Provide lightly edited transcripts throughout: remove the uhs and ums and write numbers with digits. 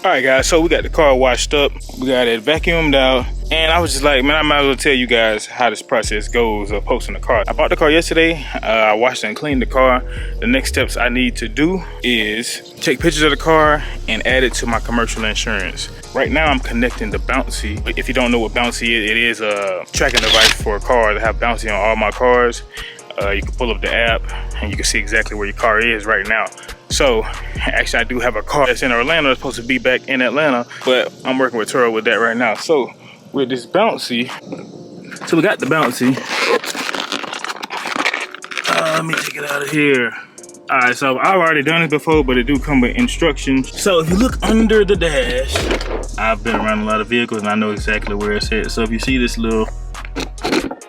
All right, guys, so we got the car washed up. We got it vacuumed out. And I was just like, man, I might as well tell you guys how this process goes of posting the car. I bought the car yesterday. I washed and cleaned the car. The next steps I need to do is take pictures of the car and add it to my commercial insurance. Right now, I'm connecting the BOUNCIE. If you don't know what BOUNCIE is, it is a tracking device for a car. I have BOUNCIE on all my cars. You can pull up the app and you can see exactly where your car is right now. So actually I do have a car that's in Orlando. It's supposed to be back in Atlanta, but I'm working with Turo with that right now. So with this BOUNCIE, so we got the BOUNCIE. Let me take it out of here. All right, so I've already done it before, but it do come with instructions. So if you look under the dash, I've been around a lot of vehicles and I know exactly where it's at. So if you see this little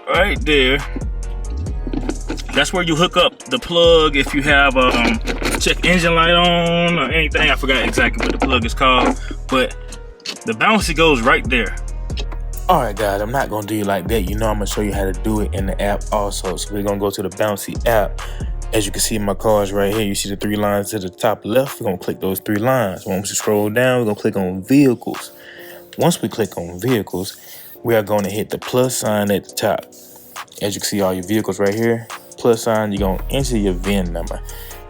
right there, that's where you hook up the plug if you have check engine light on or anything. I forgot exactly what the plug is called, but the BOUNCIE goes right there. All right, guys, I'm not gonna do you like that. You know I'm gonna show you how to do it in the app also. So we're gonna go to the BOUNCIE app. As you can see, my cars right here, you see the 3 lines to the top left. We're gonna click those 3 lines. Once we scroll down, we're gonna click on vehicles. Once we click on vehicles, we are gonna hit the plus sign at the top. As you can see, all your vehicles right here, plus sign, you're gonna enter your VIN number.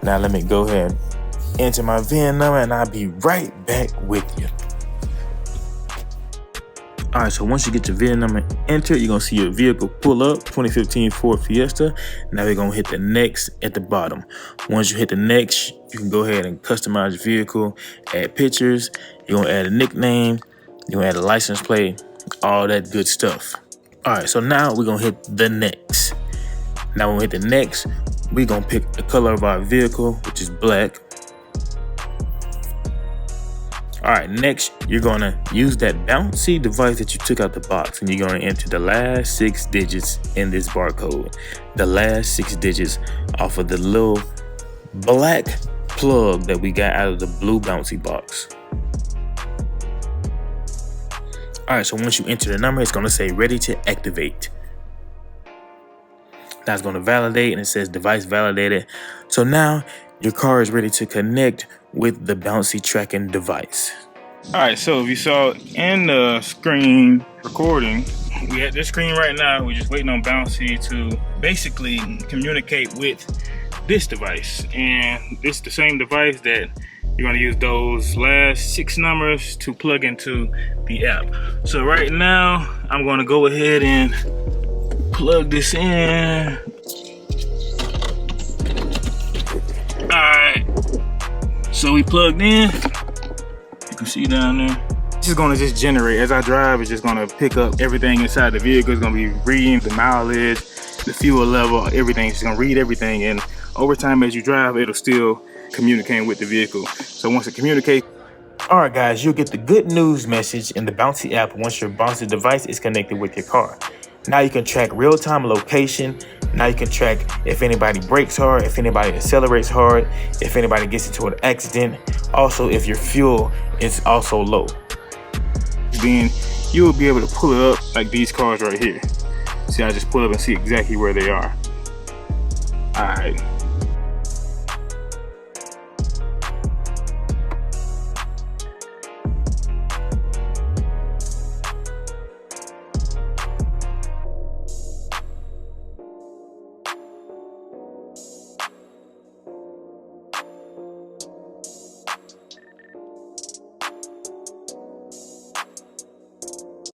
Now let me go ahead and enter my VIN number and I'll be right back with you. All right, so once you get your VIN number entered, you're gonna see your vehicle pull up, 2015 Ford Fiesta. Now we're gonna hit the next at the bottom. Once you hit the next, you can go ahead and customize your vehicle, add pictures, you're gonna add a nickname, you're gonna add a license plate, all that good stuff. All right, so now we're gonna hit the next. Now when we hit the next, we're gonna pick the color of our vehicle, which is black. All right, next, you're gonna use that BOUNCIE device that you took out the box and you're gonna enter the last 6 digits in this barcode. The last 6 digits off of the little black plug that we got out of the blue BOUNCIE box. All right, so once you enter the number, it's gonna say ready to activate. Now it's gonna validate and it says device validated. So now your car is ready to connect with the BOUNCIE tracking device. All right, so if you saw in the screen recording, we at this screen right now, we're just waiting on BOUNCIE to basically communicate with this device. And it's the same device that you're gonna use those last 6 numbers to plug into the app. So right now, I'm gonna go ahead and plug this in. Alright, so we plugged in. You can see down there. It's just gonna generate. As I drive, it's just gonna pick up everything inside the vehicle. It's gonna be reading the mileage, the fuel level, everything. It's gonna read everything, and over time as you drive, it'll still communicate with the vehicle. So once it communicates, all right, guys, you'll get the good news message in the BOUNCIE app once your BOUNCIE device is connected with your car. Now you can track real-time location. Now you can track if anybody brakes hard, if anybody accelerates hard, if anybody gets into an accident. Also, if your fuel is also low. Then you will be able to pull it up like these cars right here. See, I just pull up and see exactly where they are. All right.